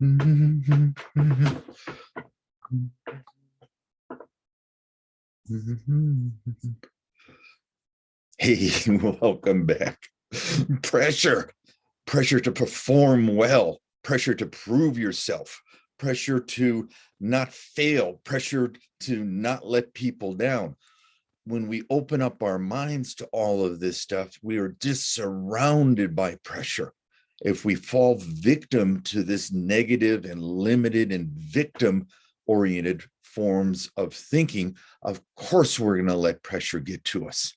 Hey, welcome back. Pressure, pressure to perform well, pressure to prove yourself, pressure to not fail, pressure to not let people down. When we open up our minds to all of this stuff, we are just surrounded by pressure. If we fall victim to this negative and limited and victim oriented forms of thinking, of course, we're going to let pressure get to us.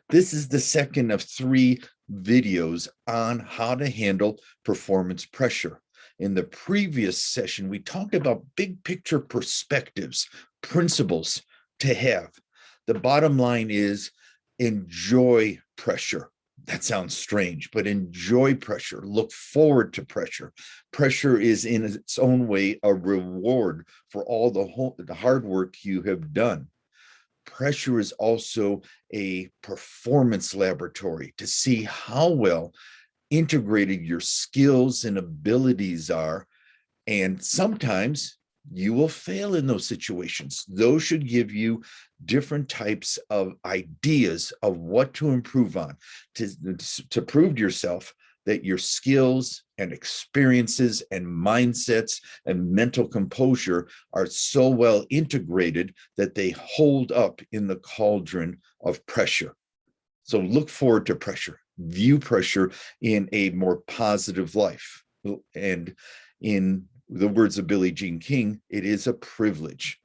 This is the second of 3 videos on how to handle performance pressure. In the previous session, we talked about big picture perspectives, principles to have. The bottom line is enjoy pressure. That sounds strange, but enjoy pressure. Look forward to pressure. Pressure is in its own way a reward for all the hard work you have done. Pressure is also a performance laboratory to see how well integrated your skills and abilities are. And sometimes you will fail in those situations. Those should give you different types of ideas of what to improve on, to prove to yourself that your skills and experiences and mindsets and mental composure are so well integrated that they hold up in the cauldron of pressure. So look forward to pressure, view pressure in a more positive life. And in the words of Billie Jean King, it is a privilege.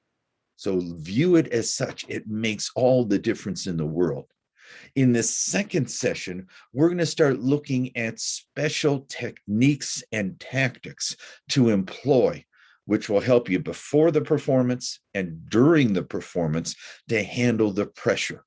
So view it as such. It makes all the difference in the world. In this second session, we're going to start looking at special techniques and tactics to employ, which will help you before the performance and during the performance to handle the pressure.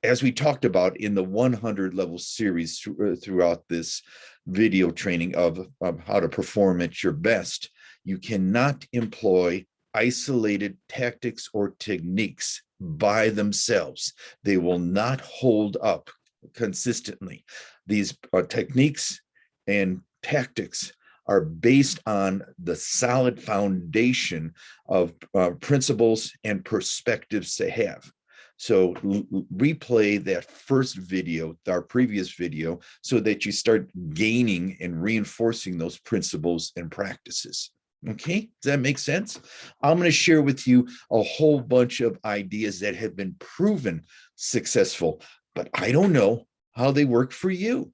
As we talked about in the 100 level series throughout this video training of how to perform at your best, you cannot employ isolated tactics or techniques by themselves. They will not hold up consistently. These techniques and tactics are based on the solid foundation of principles and perspectives to have. So replay that first video, our previous video, so that you start gaining and reinforcing those principles and practices. Okay, does that make sense? I'm going to share with you a whole bunch of ideas that have been proven successful, but I don't know how they work for you.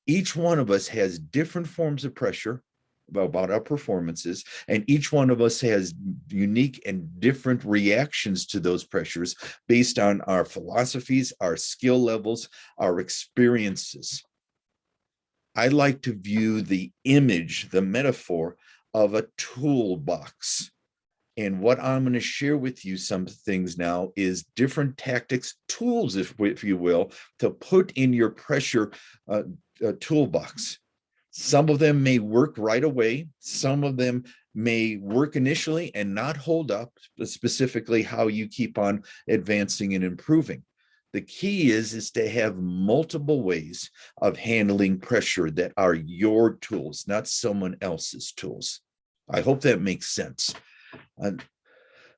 Each one of us has different forms of pressure about our performances, and each one of us has unique and different reactions to those pressures based on our philosophies, our skill levels, our experiences. I like to view the image, the metaphor of a toolbox. And what I'm going to share with you some things now is different tactics, tools, if you will, to put in your pressure toolbox. Some of them may work right away. Some of them may work initially and not hold up, specifically how you keep on advancing and improving. The key is to have multiple ways of handling pressure that are your tools, not someone else's tools. I hope that makes sense.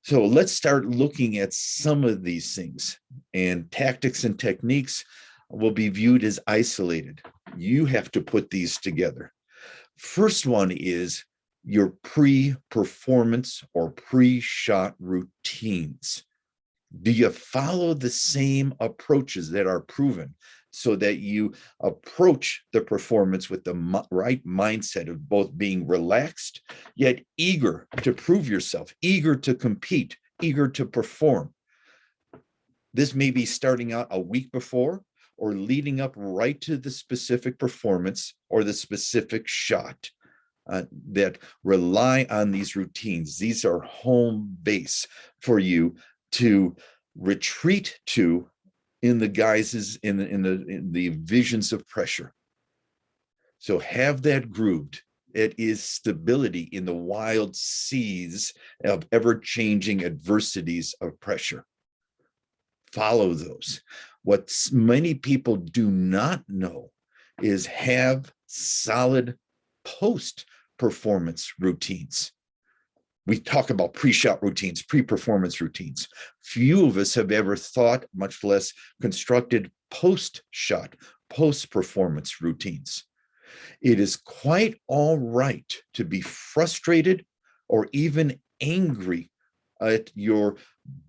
So let's start looking at some of these things. And tactics and techniques will be viewed as isolated. You have to put these together. First one is your pre-performance or pre-shot routines. Do you follow the same approaches that are proven so that you approach the performance with the right mindset of both being relaxed, yet eager to prove yourself, eager to compete, eager to perform? This may be starting out a week before or leading up right to the specific performance or the specific shot that rely on these routines. These are home base for you to retreat to in the guises, in the visions of pressure. So have that grooved. It is stability in the wild seas of ever-changing adversities of pressure. Follow those. What many people do not know is have solid post performance routines. We talk about pre-shot routines, pre-performance routines. Few of us have ever thought, much less constructed post-shot, post-performance routines. It is quite all right to be frustrated or even angry at your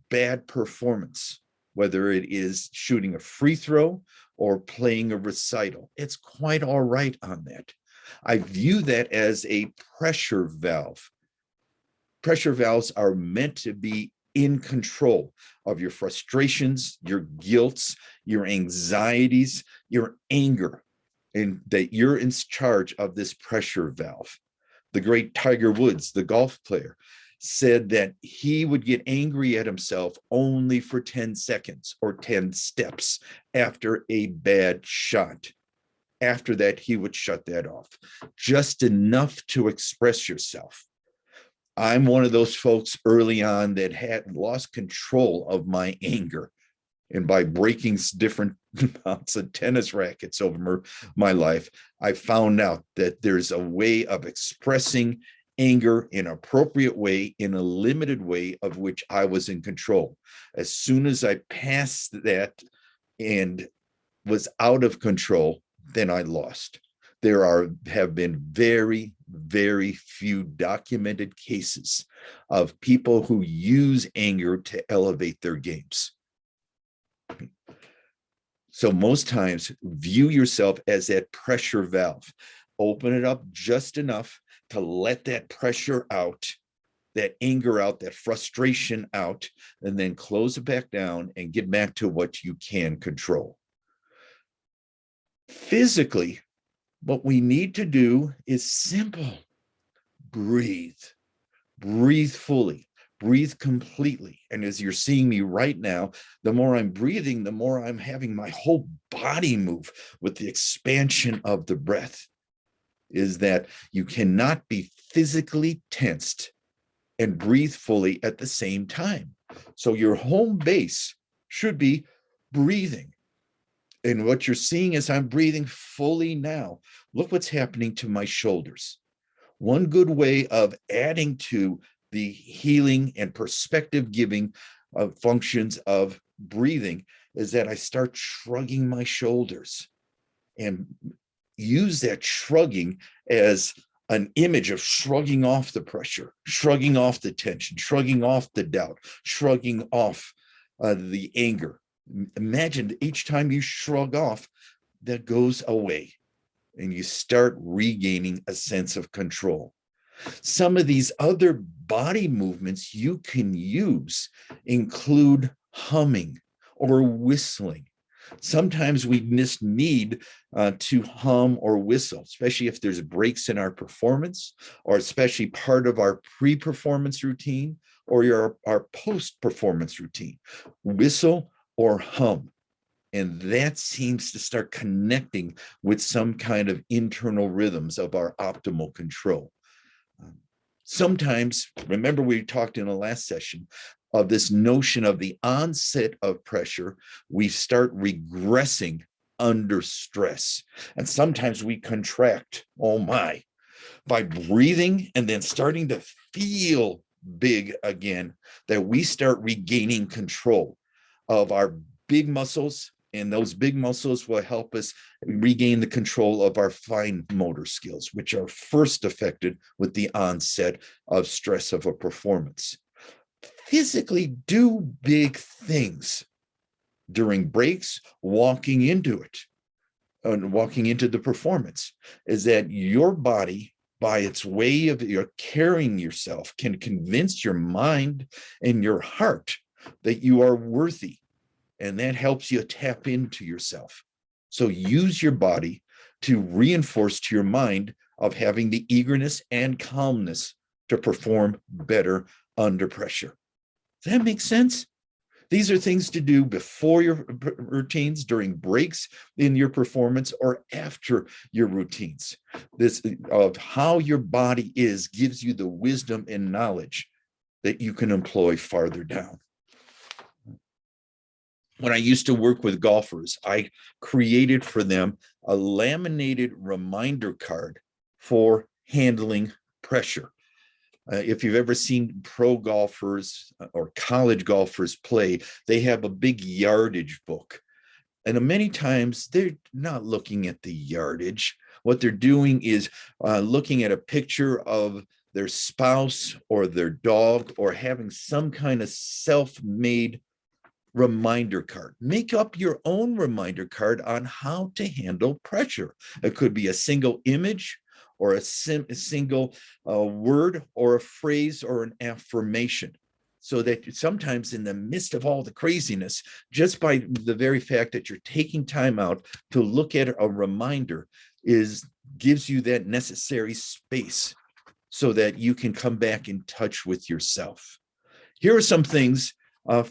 bad performance, whether it is shooting a free throw or playing a recital. It's quite all right on that. I view that as a pressure valve. Pressure valves are meant to be in control of your frustrations, your guilts, your anxieties, your anger, and that you're in charge of this pressure valve. The great Tiger Woods, the golf player, said that he would get angry at himself only for 10 seconds or 10 steps after a bad shot. After that, he would shut that off. Just enough to express yourself. I'm one of those folks early on that had lost control of my anger. And by breaking different amounts of tennis rackets over my life, I found out that there's a way of expressing anger in an appropriate way, in a limited way of which I was in control. As soon as I passed that and was out of control, then I lost. There have been very, very few documented cases of people who use anger to elevate their games. So most times, view yourself as that pressure valve. Open it up just enough to let that pressure out, that anger out, that frustration out, and then close it back down and get back to what you can control. Physically, what we need to do is simple. Breathe. Breathe fully. Breathe completely. And as you're seeing me right now, the more I'm breathing, the more I'm having my whole body move with the expansion of the breath. Is that you cannot be physically tensed and breathe fully at the same time. So your home base should be breathing. And what you're seeing is I'm breathing fully now. Look what's happening to my shoulders. One good way of adding to the healing and perspective giving functions of breathing is that I start shrugging my shoulders and use that shrugging as an image of shrugging off the pressure, shrugging off the tension, shrugging off the doubt, shrugging off the anger. Imagine each time you shrug off, that goes away and you start regaining a sense of control. Some of these other body movements you can use include humming or whistling. Sometimes we just need to hum or whistle, especially if there's breaks in our performance, or especially part of our pre-performance routine or our post-performance routine. Whistle or hum. And that seems to start connecting with some kind of internal rhythms of our optimal control. Sometimes, remember we talked in the last session of this notion of the onset of pressure, we start regressing under stress. And sometimes we contract, oh my, by breathing and then starting to feel big again, that we start regaining control of our big muscles, and those big muscles will help us regain the control of our fine motor skills, which are first affected with the onset of stress of a performance. Physically do big things during breaks, walking into it, and walking into the performance, is that your body, by its way of your carrying yourself, can convince your mind and your heart that you are worthy. And that helps you tap into yourself. So use your body to reinforce to your mind of having the eagerness and calmness to perform better under pressure. Does that make sense? These are things to do before your routines, during breaks in your performance, or after your routines. This of how your body is gives you the wisdom and knowledge that you can employ farther down. When I used to work with golfers, I created for them a laminated reminder card for handling pressure. If you've ever seen pro golfers or college golfers play, they have a big yardage book. And many times they're not looking at the yardage. What they're doing is looking at a picture of their spouse or their dog, or having some kind of self-made reminder card. Make up your own reminder card on how to handle pressure. It could be a single image, or a single word, or a phrase, or an affirmation. So that sometimes in the midst of all the craziness, just by the very fact that you're taking time out to look at a reminder gives you that necessary space so that you can come back in touch with yourself. Here are some things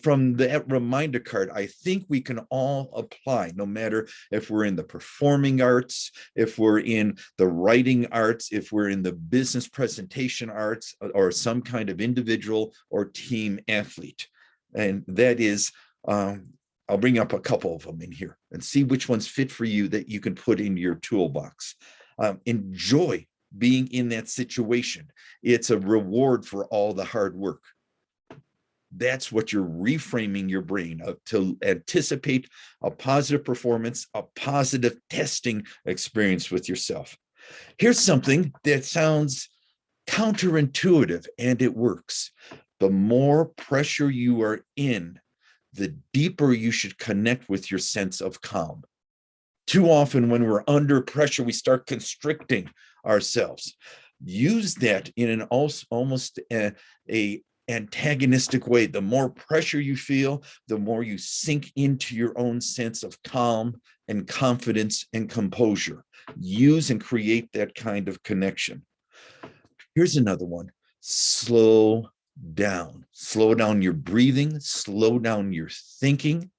from that reminder card I think we can all apply, no matter if we're in the performing arts, if we're in the writing arts, if we're in the business presentation arts, or some kind of individual or team athlete. And that is, I'll bring up a couple of them in here and see which ones fit for you that you can put in your toolbox. Enjoy being in that situation. It's a reward for all the hard work. That's what you're reframing your brain to anticipate a positive performance, a positive testing experience with yourself. Here's something that sounds counterintuitive, and it works. The more pressure you are in, the deeper you should connect with your sense of calm. Too often when we're under pressure, we start constricting ourselves. Use that in an almost a antagonistic way. The more pressure you feel, the more you sink into your own sense of calm and confidence and composure. Use and create that kind of connection. Here's another one. Slow down. Slow down your breathing. Slow down your thinking.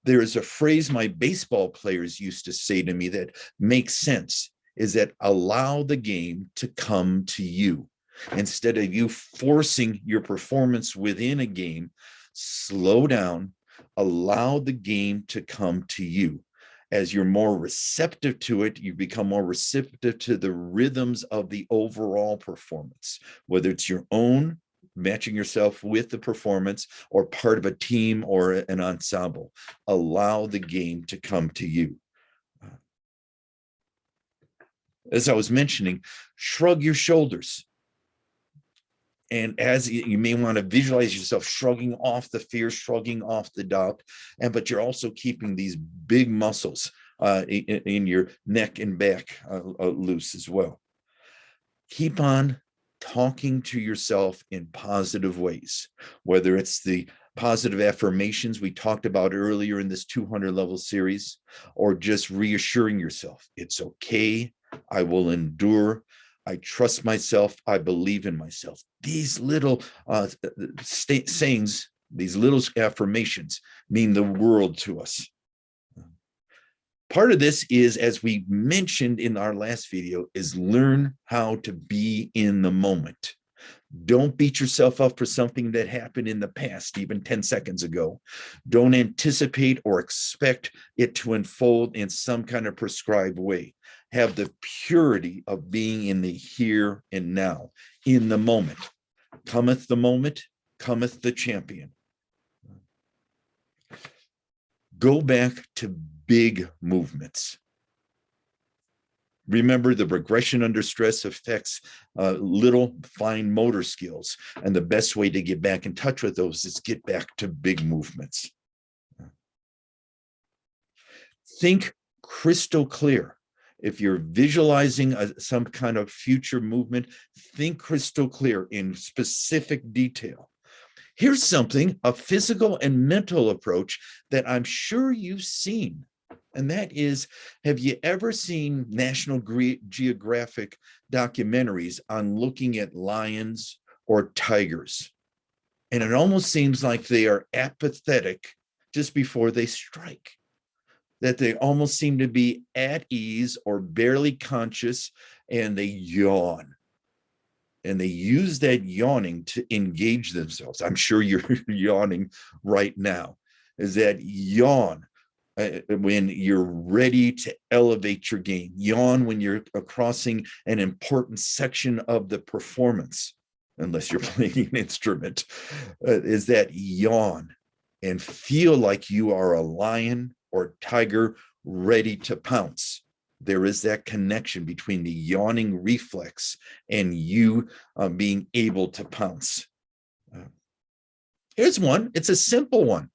There is a phrase my baseball players used to say to me that makes sense, is that allow the game to come to you. Instead of you forcing your performance within a game, slow down, allow the game to come to you. As you're more receptive to it, you become more receptive to the rhythms of the overall performance, whether it's your own, matching yourself with the performance, or part of a team or an ensemble. Allow the game to come to you. As I was mentioning, shrug your shoulders. And as you may want to visualize yourself shrugging off the fear, shrugging off the doubt, but you're also keeping these big muscles in your neck and back loose as well. Keep on talking to yourself in positive ways, whether it's the positive affirmations we talked about earlier in this 200 level series, or just reassuring yourself, it's okay, I will endure, I trust myself, I believe in myself. These little sayings, these little affirmations mean the world to us. Part of this is, as we mentioned in our last video, is learn how to be in the moment. Don't beat yourself up for something that happened in the past, even 10 seconds ago. Don't anticipate or expect it to unfold in some kind of prescribed way. Have the purity of being in the here and now, in the moment. Cometh the moment, cometh the champion. Go back to big movements. Remember, the regression under stress affects little fine motor skills. And the best way to get back in touch with those is get back to big movements. Think crystal clear. If you're visualizing some kind of future movement, think crystal clear in specific detail. Here's something, a physical and mental approach that I'm sure you've seen. And that is, have you ever seen National Geographic documentaries on looking at lions or tigers? And it almost seems like they are apathetic just before they strike, that they almost seem to be at ease or barely conscious, and they yawn. And they use that yawning to engage themselves. I'm sure you're yawning right now. Is that yawn when you're ready to elevate your game. Yawn when you're crossing an important section of the performance, unless you're playing an instrument, is that yawn and feel like you are a lion or tiger ready to pounce. There is that connection between the yawning reflex and you being able to pounce. Here's one. It's a simple one,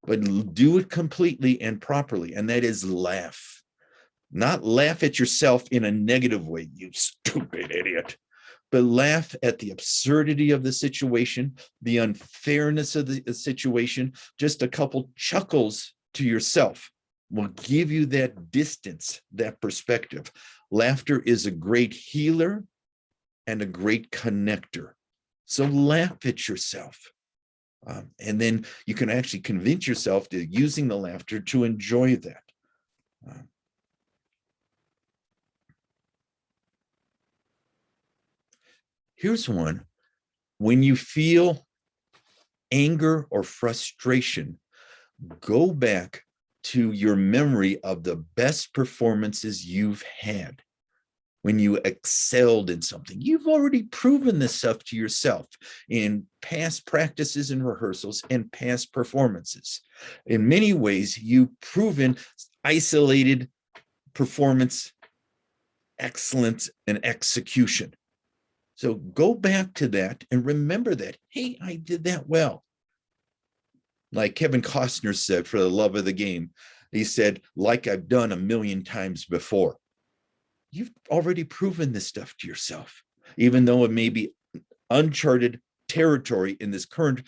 but do it completely and properly, and that is laugh. Not laugh at yourself in a negative way, you stupid idiot, but laugh at the absurdity of the situation, the unfairness of the situation. Just a couple chuckles to yourself will give you that distance, that perspective. Laughter is a great healer and a great connector. So laugh at yourself. And then you can actually convince yourself to using the laughter to enjoy that. Here's one. When you feel anger or frustration, go back to your memory of the best performances you've had. When you excelled in something, you've already proven this stuff to yourself in past practices and rehearsals and past performances. In many ways, you've proven isolated performance, excellence, and execution. So go back to that and remember that, hey, I did that well. Like Kevin Costner said, for the love of the game, he said, like I've done a million times before. You've already proven this stuff to yourself, even though it may be uncharted territory in this current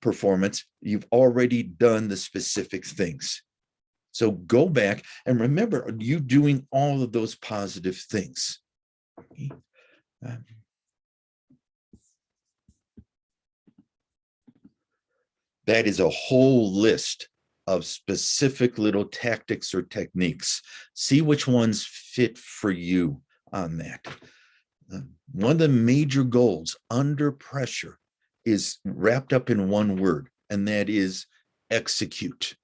performance. You've already done the specific things. So go back and remember, are you doing all of those positive things? That is a whole list of specific little tactics or techniques. See which ones fit for you on that. One of the major goals under pressure is wrapped up in one word, and that is execute.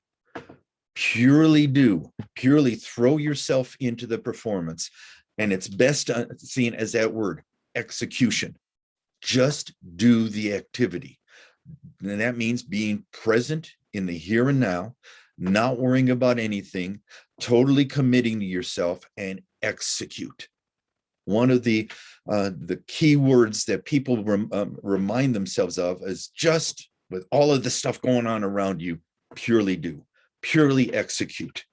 Purely throw yourself into the performance, and it's best seen as that word, execution. Just do the activity. And that means being present in the here and now, not worrying about anything, totally committing to yourself, and execute. One of the key words that people remind themselves of is, just with all of the stuff going on around you, purely do, purely execute.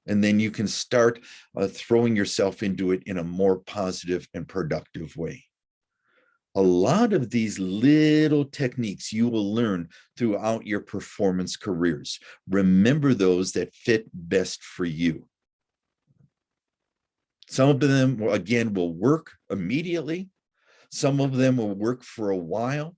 And then you can start throwing yourself into it in a more positive and productive way. A lot of these little techniques you will learn throughout your performance careers. Remember those that fit best for you. Some of them, again, will work immediately. Some of them will work for a while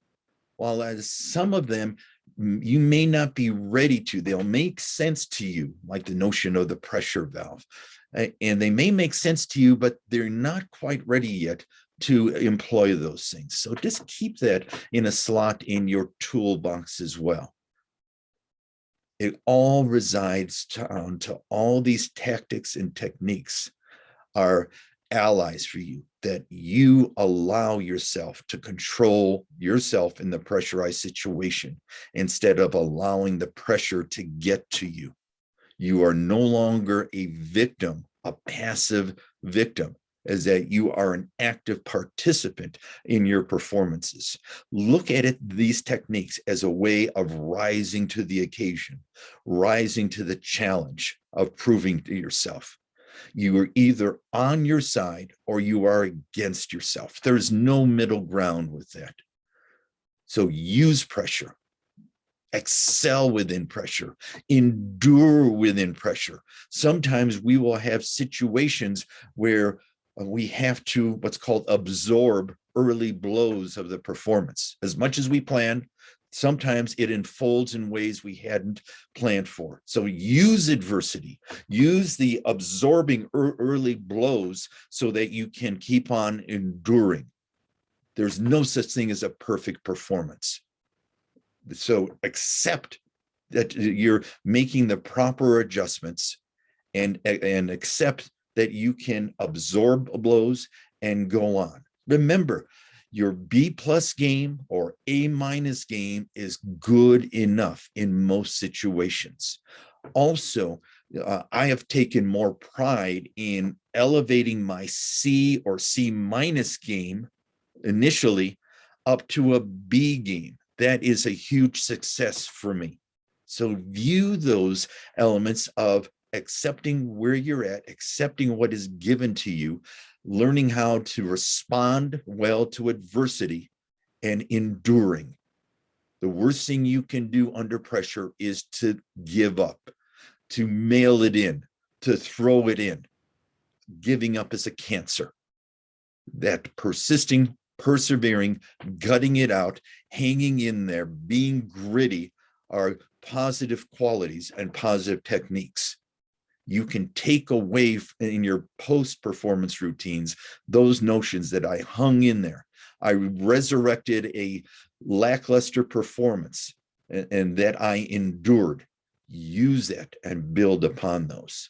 as some of them you may not be ready to. They'll make sense to you, like the notion of the pressure valve. And they may make sense to you, but they're not quite ready yet to employ those things. So just keep that in a slot in your toolbox as well. It all resides down to all these tactics and techniques are allies for you, that you allow yourself to control yourself in the pressurized situation instead of allowing the pressure to get to you. You are no longer a victim, a passive victim, as that you are an active participant in your performances. Look at it, these techniques, as a way of rising to the occasion, rising to the challenge of proving to yourself. You are either on your side or you are against yourself. There's no middle ground with that. So use pressure, excel within pressure, endure within pressure. Sometimes we will have situations where we have to what's called absorb early blows of the performance. As much as we plan, sometimes it unfolds in ways we hadn't planned for. So use adversity, use the absorbing early blows so that you can keep on enduring. There's no such thing as a perfect performance. So accept that you're making the proper adjustments and accept that you can absorb blows and go on. Remember, your B plus game or A minus game is good enough in most situations. Also, I have taken more pride in elevating my C or C minus game initially up to a B game. That is a huge success for me. So view those elements of accepting where you're at, accepting what is given to you, learning how to respond well to adversity, and enduring. The worst thing you can do under pressure is to give up, to mail it in, to throw it in. Giving up is a cancer. That persisting, persevering, gutting it out, hanging in there, being gritty are positive qualities and positive techniques. You can take away in your post-performance routines those notions that I hung in there. I resurrected a lackluster performance and that I endured. Use that and build upon those.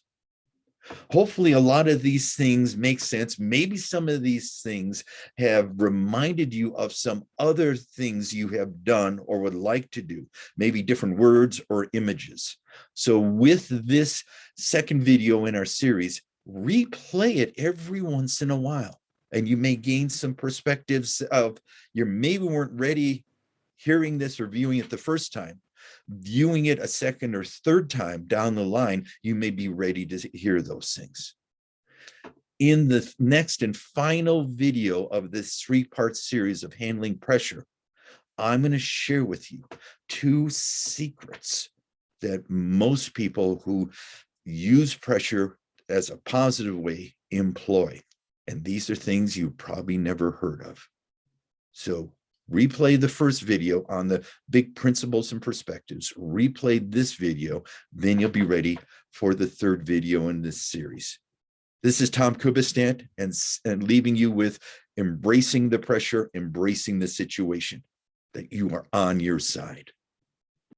Hopefully a lot of these things make sense. Maybe some of these things have reminded you of some other things you have done or would like to do, maybe different words or images. So with this second video in our series, replay it every once in a while, and you may gain some perspectives of you maybe weren't ready hearing this or viewing it the first time. Viewing it a second or third time down the line, you may be ready to hear those things. In the next and final video of this three-part series of handling pressure, I'm going to share with you 2 secrets that most people who use pressure as a positive way employ. And these are things you probably never heard of. So replay the first video on the big principles and perspectives, replay this video, then you'll be ready for the third video in this series. This is Tom Kubistant, and leaving you with embracing the pressure, embracing the situation, that you are on your side.